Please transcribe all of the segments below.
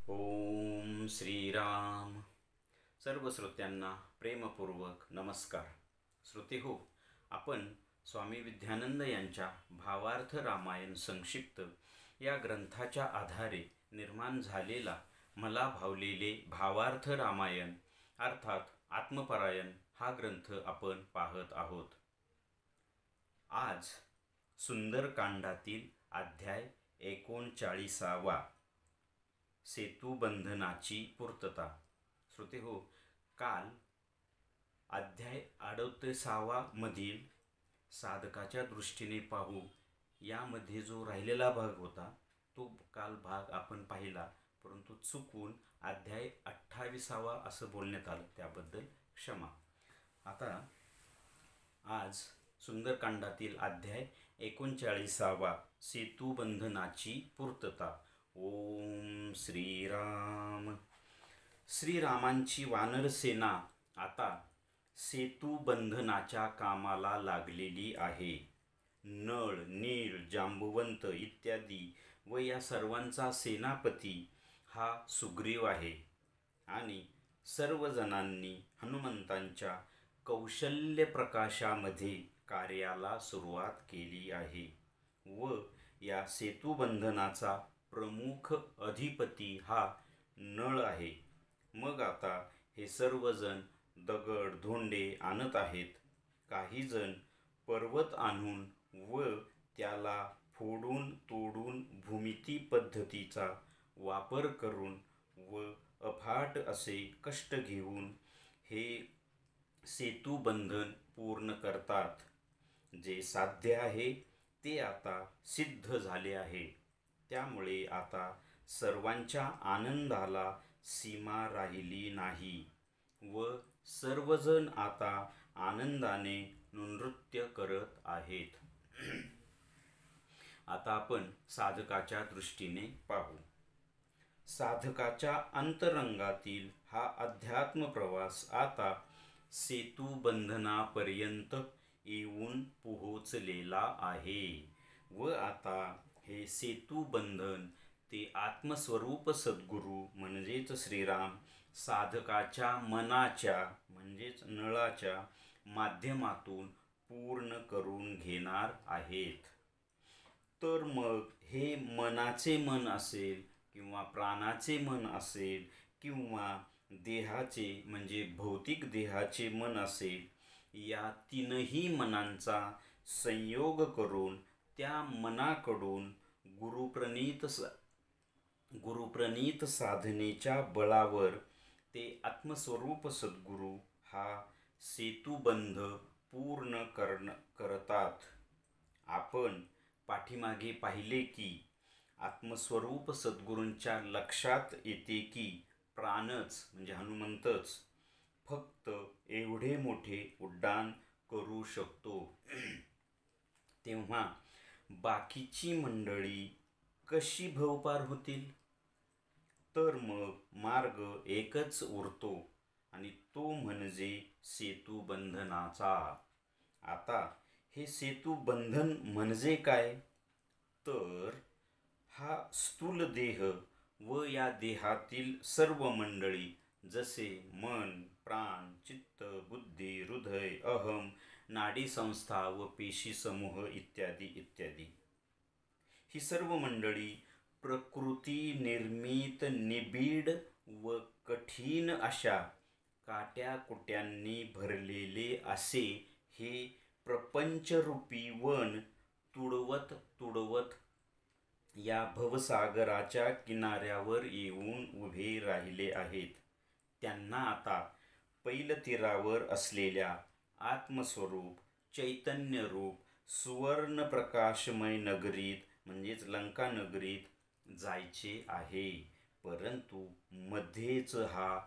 ओम श्रीराम. सर्व श्रोत्यांना प्रेमपूर्वक नमस्कार. श्रोते हो, आपण स्वामी विद्यानंद यांच्या भावार्थ रामायण संक्षिप्त या ग्रंथाच्या आधारे निर्माण झालेला मला भावलेले भावार्थ रामायण अर्थात आत्मपरायण हा ग्रंथ आपण पाहत आहोत. आज सुंदरकांडातील अध्याय 39वा सेतुबंधनाची पूर्तता. श्रोते हो, काल अध्याय 38वा मधील साधकाच्या दृष्टीने पाहू यामध्ये जो राहिलेला भाग होता तो काल भाग आपण पाहिला, परंतु चुकून अध्याय 28वा असं बोलण्यात आलं, त्याबद्दल क्षमा. आता आज सुंदरकांडातील अध्याय 39वा सेतुबंधनाची पूर्तता. ओम श्रीराम. श्रीरामांची वानरसेना आता सेतुबंधनाच्या कामाला लागलेली आहे. नळ, नीळ, जांबुवंत इत्यादी व या सर्वांचा सेनापती हा सुग्रीव आहे आणि सर्वजणांनी हनुमंतांच्या कौशल्य प्रकाशामध्ये कार्याला सुरुवात केली आहे व या सेतुबंधनाचा प्रमुख अधिपती हा नळ आहे. मग आता हे सर्वजण दगड धोंडे आणत आहेत. काही जण पर्वत आणून व त्याला फोडून तोडून भूमिती पद्धतीचा वापर करून व अफाट असे कष्ट घेऊन हे सेतुबंधन पूर्ण करतात. जे साध्य आहे ते आता सिद्ध झाले आहे. त्यामुळे आता सर्वांच्या आनंदाला सीमा राहिली नाही व सर्वजण आता आनंदाने नृत्य करत आहेत. आता आपण साधकाच्या दृष्टीने पाहू. साधकाच्या अंतरंगातील हा अध्यात्म प्रवास आता सेतुबंधनापर्यंत येऊन पोहोचलेला आहे व आता हे सेतुबंधन ते आत्मस्वरूप सद्गुरू म्हणजेच श्रीराम साधकाच्या मनाच्या म्हणजेच नळाच्या माध्यमातून पूर्ण करून घेणार आहेत. तर मग हे मनाचे मन असेल किंवा प्राणाचे मन असेल किंवा देहाचे म्हणजे भौतिक देहाचे मन असेल, या तीनही मनांचा संयोग करून त्या मनाकडून गुरुप्रणीत साधनेच्या बळावर ते आत्मस्वरूप सद्गुरू हा सेतुबंध पूर्ण करतात. आपण पाठीमागे पाहिले की आत्मस्वरूप सद्गुरूंच्या लक्षात येते की प्राणच म्हणजे हनुमंतच फक्त एवढे मोठे उड्डाण करू शकतो. तेव्हा बाकीची मंडळी कशी भवपार होतील? तर मग मार्ग एकच उरतो आणि तो म्हणजे सेतुबंधनाचा. आता हे सेतुबंधन म्हणजे काय? तर हा स्थूल देह व या देहातील सर्व मंडळी जसे मन, प्राण, चित्त, बुद्धी, हृदय, अहम, नाडी संस्था व पेशी समूह इत्यादी इत्यादी, ही सर्व मंडळी प्रकृती निर्मित निबिड व कठीण अशा काट्याकुट्यांनी भरलेले असे हे प्रपंचरूपी वन तुडवत तुडवत या भवसागराच्या किनाऱ्यावर येऊन उभे राहिले आहेत. त्यांना आता पैलतीरावर असलेल्या आत्मस्वरूप चैतन्यरूप सुवर्ण प्रकाशमय नगरीत म्हणजेच लंका नगरीत जायचे आहे. परंतु मध्येच हा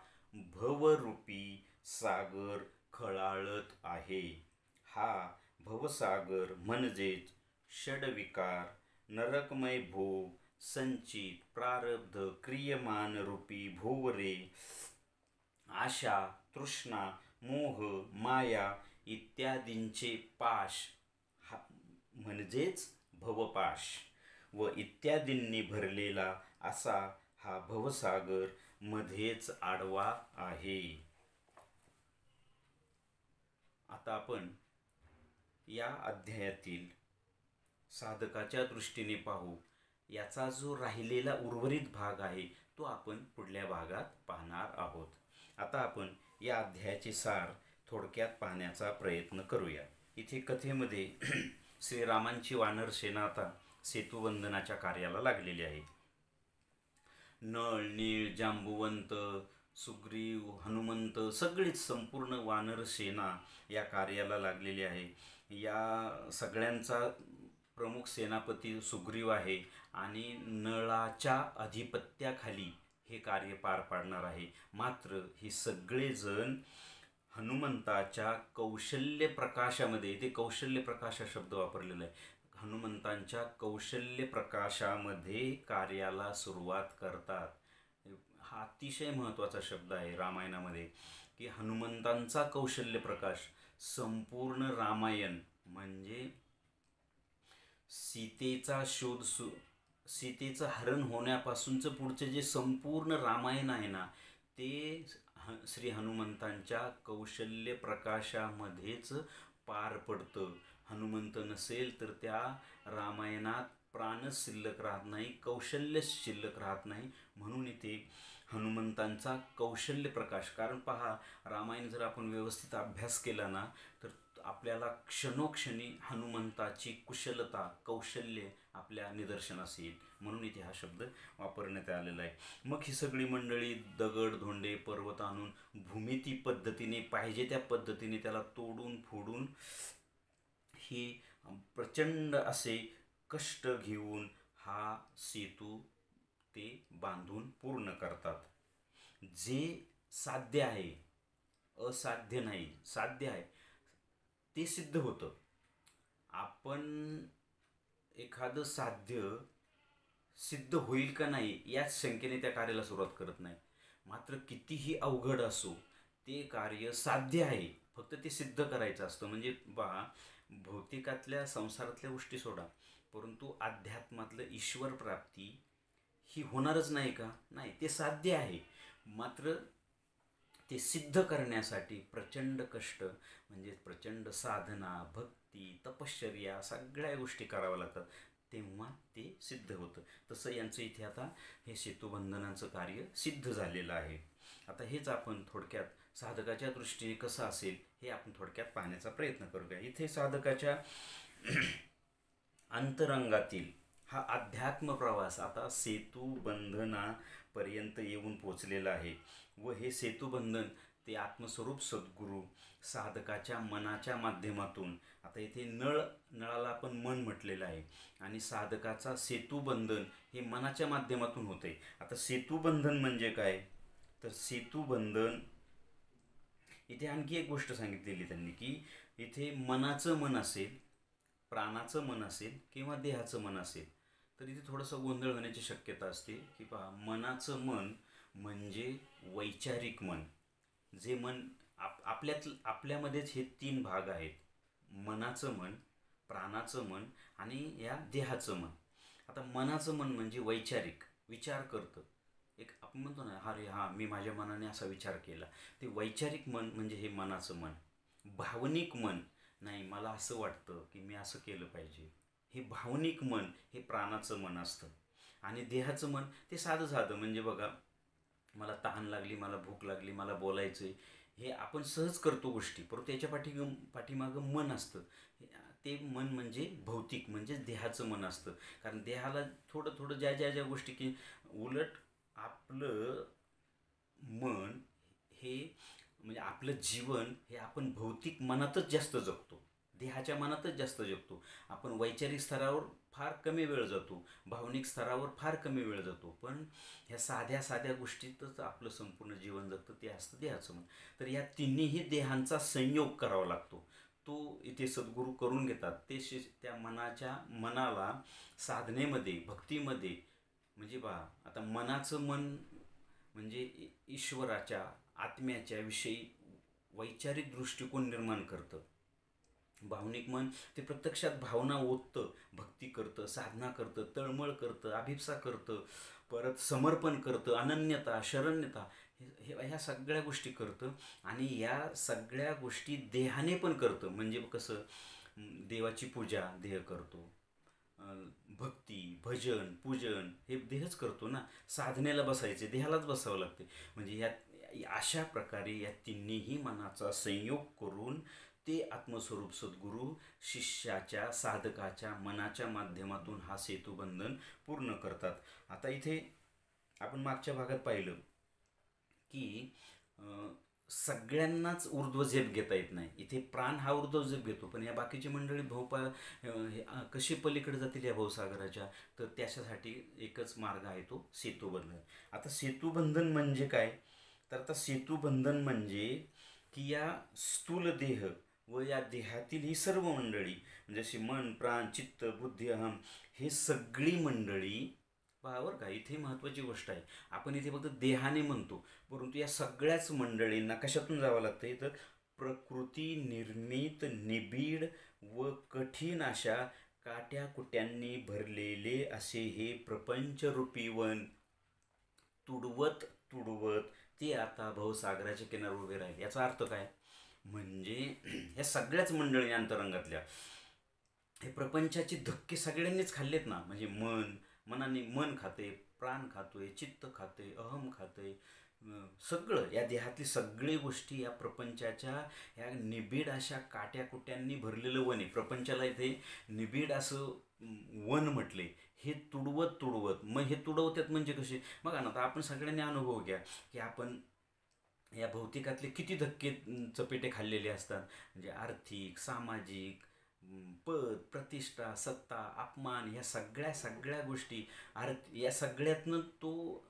भवरूपी सागर खळाळत आहे. हा भवसागर म्हणजेच षडविकार, नरकमय भोग, संचित प्रारब्ध, क्रियमान रूपी भोवरे, आशा, तृष्णा, मोह, माया इत्यादींचे पाश म्हणजेच भवपाश व इत्यादींनी भरलेला असा हा भवसागर मध्येच आडवा आहे. आता आपण या अध्यायातील साधकाच्या दृष्टीने पाहू. याचा जो राहिलेला उर्वरित भाग आहे तो आपण पुढल्या भागात पाहणार आहोत. आता आपण या अध्यायाचे सार थोडक्यात पाहण्याचा प्रयत्न करूया. इथे कथेमध्ये श्रीरामांची वानर सेना आता सेतुबंधनाच्या कार्याला लागलेली आहे. नळ, नीळ, जांबुवंत, सुग्रीव, हनुमंत सगळीच संपूर्ण वानर सेना या कार्याला लागलेली आहे. या सगळ्यांचा प्रमुख सेनापती सुग्रीव आहे आणि नळाच्या अधिपत्याखाली हे कार्य पार पाडणार आहे. मात्र हे सगळेजण हनुमंताच्या कौशल्य प्रकाशामध्ये, ते कौशल्य प्रकाश शब्द वापरलेला आहे, हनुमंतांच्या कौशल्य प्रकाशामध्ये कार्याला सुरुवात करतात. हा अतिशय महत्त्वाचा शब्द आहे रामायणामध्ये की हनुमंतांचा कौशल्य प्रकाश. संपूर्ण रामायण म्हणजे सीतेचा शोध सीतेचं हरण होण्यापासूनचं पुढचे जे संपूर्ण रामायण आहे ना, ते श्री हनुमंतांच्या कौशल्य प्रकाशामध्येच पार पडतं. हनुमंत नसेल तर त्या रामायणात प्राणच शिल्लक राहत नाही, कौशल्य शिल्लक राहत नाही. म्हणून इथे हनुमंतांचा कौशल्य प्रकाश. कारण पहा, रामायण जर आपण व्यवस्थित अभ्यास केला ना तर आपल्याला क्षणोक्षणी हनुमंताची कुशलता, कौशल्य आपल्या निदर्शनास येईल. म्हणून इथे हा शब्द वापरण्यात आलेला आहे. मग ही सगळी मंडळी दगड, धोंडे, पर्वत आणून भूमिती पद्धतीने, पाहिजे त्या पद्धतीने त्याला तोडून फोडून ही प्रचंड असे कष्ट घेऊन हा सेतू ते बांधून पूर्ण करतात. जे साध्य आहे, असाध्य नाही, साध्य आहे ते सिद्ध होतं. आपण एखादं साध्य सिद्ध होईल का नाही याच शंकेने त्या कार्याला सुरुवात करत नाही. मात्र कितीही अवघड असो ते कार्य साध्य आहे, फक्त ते सिद्ध करायचं असतं. म्हणजे भौतिकातल्या संसारातल्या गोष्टी सोडा, परंतु अध्यात्मातलं ईश्वर प्राप्ती ही होणारच नाही का? नाही, ते साध्य आहे. मात्र ते सिद्ध करण्यासाठी प्रचंड कष्ट, म्हणजे प्रचंड साधना, भक्ती, तपश्चर्या सगळ्या गोष्टी कराव्या लागतात, तेव्हा ते सिद्ध होतं. तसं यांचं इथे आता हे सेतुबंधनाचं कार्य सिद्ध झालेलं आहे. आता हेच आपण थोडक्यात साधकाच्या दृष्टीने कसं असेल हे आपण थोडक्यात पाहण्याचा प्रयत्न करूया. इथे साधकाच्या अंतरंगातील हा अध्यात्म प्रवास आता सेतुबंधनापर्यंत येऊन पोचलेला आहे. व हे सेतुबंधन ते आत्मस्वरूप सद्गुरू साधकाच्या मनाच्या माध्यमातून, आता इथे नळाला आपण मन म्हटलेलं आहे आणि साधकाचा सेतुबंधन हे मनाच्या माध्यमातून होते. आता सेतुबंधन म्हणजे काय? तर सेतुबंधन इथे आणखी एक गोष्ट सांगितलेली त्यांनी की इथे मनाचं मन असेल, प्राणाचं मन असेल किंवा देहाचं मन असेल तर इथे थोडंसं गोंधळ होण्याची शक्यता असते. की पहा, मनाचं मन म्हणजे वैचारिक मन. जे मन आपल्यामध्येच हे 3 भाग आहेत: मनाचं मन, प्राणाचं मन आणि या देहाचं मन. आता मनाचं मन म्हणजे वैचारिक, विचार करतं. एक आपण म्हणतो ना, अरे हां, मी माझ्या मनाने असा विचार केला, ते वैचारिक मन म्हणजे हे मनाचं मन. भावनिक मन, नाही मला असं वाटतं की मी असं केलं पाहिजे, हे भावनिक मन हे प्राणाचं मन असतं. आणि देहाचं मन ते साधं साधं, म्हणजे बघा, मला तहान लागली, मला भूक लागली, मला बोलायचं आहे, हे आपण सहज करतो गोष्टी, परंतु त्याच्या पाठीमागं मन असतं. ते मन म्हणजे भौतिक, म्हणजे देहाचं मन असतं. कारण देहाला थोडं थोडं ज्या गोष्टी की उलट आपलं मन हे, म्हणजे आपलं जीवन हे आपण भौतिक मनातच जास्त जगतो, देहाच्या मनातच जास्त जगतो. आपण वैचारिक स्तरावर फार कमी वेळ जातो, भावनिक स्तरावर फार कमी वेळ जातो, पण ह्या साध्या साध्या गोष्टीतच आपलं संपूर्ण जीवन जगतं, ते असतं देहाचं मन. तर या तिन्हीही देहांचा संयोग करावा लागतो, तो इथे सद्गुरू करून घेतात. ते त्या मनाला साधनेमध्ये, भक्तीमध्ये, म्हणजे पहा, आता मनाचं मन म्हणजे ईश्वराच्या, आत्म्याच्या विषयी वैचारिक दृष्टिकोन निर्माण करतं. भावनिक मन ते प्रत्यक्षात भावना ओततं, भक्ती करतं, साधना करतं, तळमळ करतं, अभिप्सा करतं, परत समर्पण करतं, अनन्यता, शरण्यता, ह्या सगळ्या गोष्टी करतं. आणि या सगळ्या गोष्टी देहाने पण करतं. म्हणजे कसं, देवाची पूजा देह करतो, भक्ती, भजन, पूजन हे देहच करतो ना. साधनेला बसायचे देहालाच बसावं लागते. म्हणजे अशा प्रकारे या तिन्हीही मनाचा संयोग करून ते आत्मस्वरूप सद्गुरू शिष्याच्या, साधकाच्या मनाच्या माध्यमातून हा सेतुबंधन पूर्ण करतात. आता इथे आपण मागच्या भागात पाहिलं की सगळ्यांनाच ऊर्ध्वझेप घेता येत नाही. इथे प्राण हा ऊर्ध्वझेप घेतो, पण या बाकीची मंडळी कशी पलीकडे जातील या भावसागराच्या, तर त्याच्यासाठी एकच मार्ग आहे, तो सेतुबंधन. आता सेतुबंधन म्हणजे काय, तर आता सेतुबंधन म्हणजे की या स्थूल देह व या देहातील ही सर्व मंडळी, जशी मन, प्राण, चित्त, बुद्धी, अहम, हे सगळी मंडळी पहा बरं का. इथे महत्त्वाची गोष्ट आहे, आपण इथे फक्त देहाने म्हणतो, परंतु या सगळ्याच मंडळींना कशातून जावं लागतं, तर प्रकृती निर्मित निबिड व कठीण अशा काट्याकुट्यांनी भरलेले असे हे प्रपंचरूपी वन तुडवत तुडवत ते आता भवसागराच्या किनाऱ्यावर उभे राहिले. याचा अर्थ काय, म्हणजे ह्या सगळ्याच मंडळी अंतरंगातल्या हे प्रपंचाचे धक्के सगळ्यांनीच खाल्लेत ना. म्हणजे मनाने मन खाते, प्राण खातोय, चित्त खाते, अहम खाते, सगळं या देहातली सगळी गोष्टी या प्रपंचाच्या ह्या निबिड अशा काट्याकुट्यांनी भरलेलं वन आहे. प्रपंचाला इथे निबिड असं वन म्हटले. हे तुडवत तुडवत, मग हे तुडवतात म्हणजे कसे, बघा ना. आता आपण सगळ्यांनी अनुभव घ्या की आपण या भौतिकातले किती धक्के चपेटे खाल्लेले असतात. म्हणजे आर्थिक, सामाजिक, पद, प्रतिष्ठा, सत्ता, अपमान, ह्या सगळ्या सगळ्या गोष्टी या सगळ्यातनं तो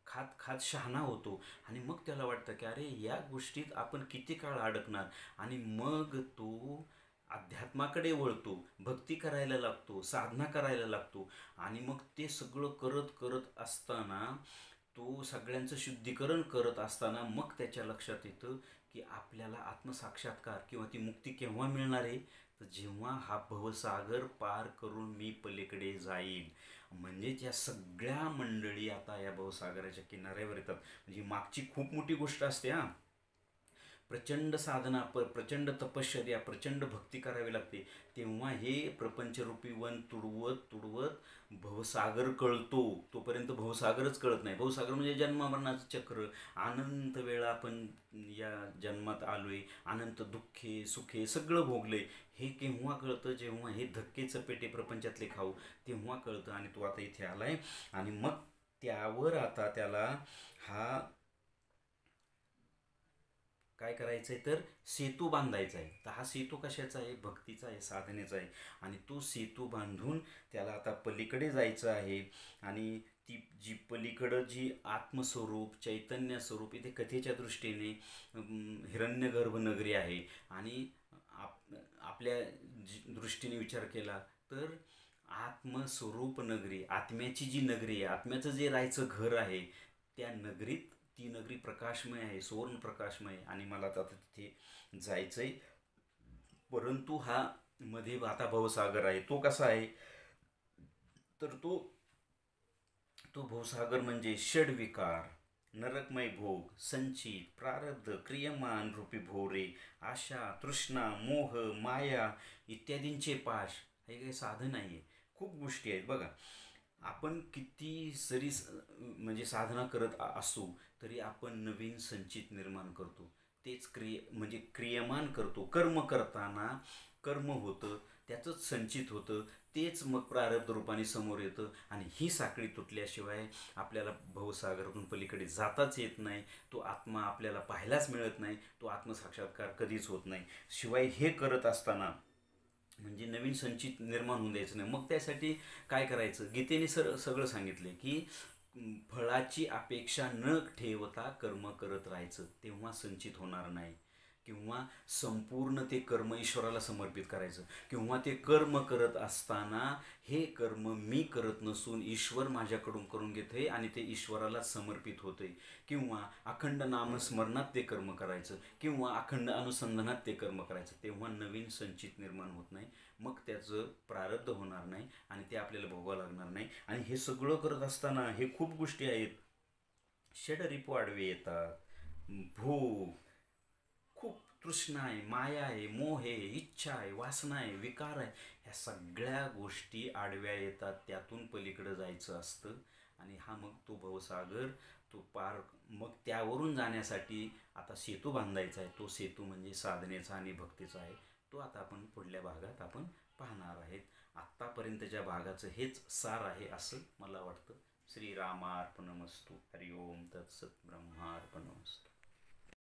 खात खात शहाणा होतो. आणि मग त्याला वाटतं की अरे या गोष्टीत आपण किती काळ अडकणार. आणि मग तो अध्यात्माकडे वळतो, भक्ती करायला लागतो, साधना करायला लागतो. आणि मग ते सगळं करत करत असताना, तो सगळ्यांचं शुद्धीकरण करत असताना मग त्याच्या लक्षात येतं की आपल्याला आत्मसाक्षात्कार किंवा ती मुक्ती केव्हा मिळणार आहे, तर जेव्हा हा भवसागर पार करून मी पलीकडे जाईल. म्हणजेच या सगळ्या मंडळी आता या भवसागराच्या किनाऱ्यावर येतात. म्हणजे मागची खूप मोठी गोष्ट असते हा. प्रचंड साधना, प्रचंड तपश्चर्या, प्रचंड भक्ती करावी लागते. तेव्हा हे प्रपंचरूपी वन तुडवत तुडवत भवसागर कळतो. तोपर्यंत भवसागरच कळत नाही. भवसागर म्हणजे जन्ममरणाचं चक्र. अनंत वेळा आपण या जन्मात आलोय, अनंत दुःखे सुखे सगळं भोगले. हे केव्हा कळतं, जेव्हा हे धक्के चपेटे प्रपंचातले खाऊ, तेव्हा कळतं. आणि तो आता इथे आलाय. आणि मग त्यावर आता त्याला हा काय करायचं आहे, तर सेतू बांधायचा आहे. तर हा सेतू कशाचा आहे, भक्तीचा आहे, साधनेचा आहे. आणि तो सेतू बांधून त्याला आता पलीकडे जायचं आहे. आणि ती जी पलीकडं जी आत्मस्वरूप, चैतन्य स्वरूप, इथे कथेच्या दृष्टीने हिरण्यगर्भ नगरी आहे. आणि आपल्या दृष्टीने विचार केला तर आत्मस्वरूप नगरी, आत्म्याची जी नगरी आहे, आत्म्याचं जे राहायचं घर आहे, त्या नगरीत ती नगरी प्रकाशमय आहे, सुवर्ण प्रकाशमय. आणि मला आता तिथे जायचं आहे. परंतु हा मध्ये आता भवसागर आहे. तो कसा आहे, तर तो तो भवसागर म्हणजे षडविकार, नरकमय भोग, संचित, प्रारब्ध, क्रियमान रूपी भोरे, आशा, तृष्णा, मोह, माया इत्यादींचे पाश. हे काही साधन नाही आहे, खूप गोष्टी आहेत. बघा, आपण किती जरी म्हणजे साधना करत असू तरी आपण नवीन संचित निर्माण करतो. तेच म्हणजे क्रियमान करतो. कर्म करताना कर्म होतं, त्याचंच संचित होतं, तेच मग प्रारब्ध रूपाने समोर येतं. आणि ही साखळी तुटल्याशिवाय आपल्याला भवसागरातून पलीकडे जाताच येत नाही. तो आत्मा आपल्याला पाहायलाच मिळत नाही. तो आत्मसाक्षात्कार कधीच होत नाही. शिवाय हे करत असताना म्हणजे नवीन संचित निर्माण होऊन द्यायचं नाही. मग त्यासाठी काय करायचं, गीतेने सगळं सांगितलं की फळाची अपेक्षा न ठेवता कर्म करत राहायचं, तेव्हा संचित होणार नाही. किंवा संपूर्ण ते कर्म ईश्वराला समर्पित करायचं, किंवा ते कर्म करत असताना हे कर्म मी करत नसून ईश्वर माझ्याकडून करून घेते आणि ते ईश्वराला समर्पित होते, किंवा अखंड नामस्मरणात ते कर्म करायचं, किंवा अखंड अनुसंधानात ते कर्म करायचं. तेव्हा नवीन संचित निर्माण होत नाही, मग त्याचं प्रारब्ध होणार नाही आणि ते आपल्याला भोगावं लागणार नाही. आणि हे सगळं करत असताना हे खूप गोष्टी आहेत. षडरिपू आडवे येतात, भूक, खूप तृष्णा आहे, माया आहे, मोह आहे, इच्छा आहे, वासना आहे, विकार आहे, ह्या सगळ्या गोष्टी आडव्या येतात. त्यातून पलीकडे जायचं असतं आणि हा मग तो भवसागर तो पार. मग त्यावरून जाण्यासाठी आता सेतू बांधायचा आहे. तो सेतू म्हणजे साधनेचा आणि भक्तीचा आहे. तो आता आपण पुढल्या भागात आपण पाहणार आहेत. आत्तापर्यंतच्या भागाचं हेच सार आहे असं मला वाटतं. श्रीरामार्पणमस्तु. हरिओम तत्सत. ब्रह्मार्पणमस्तु.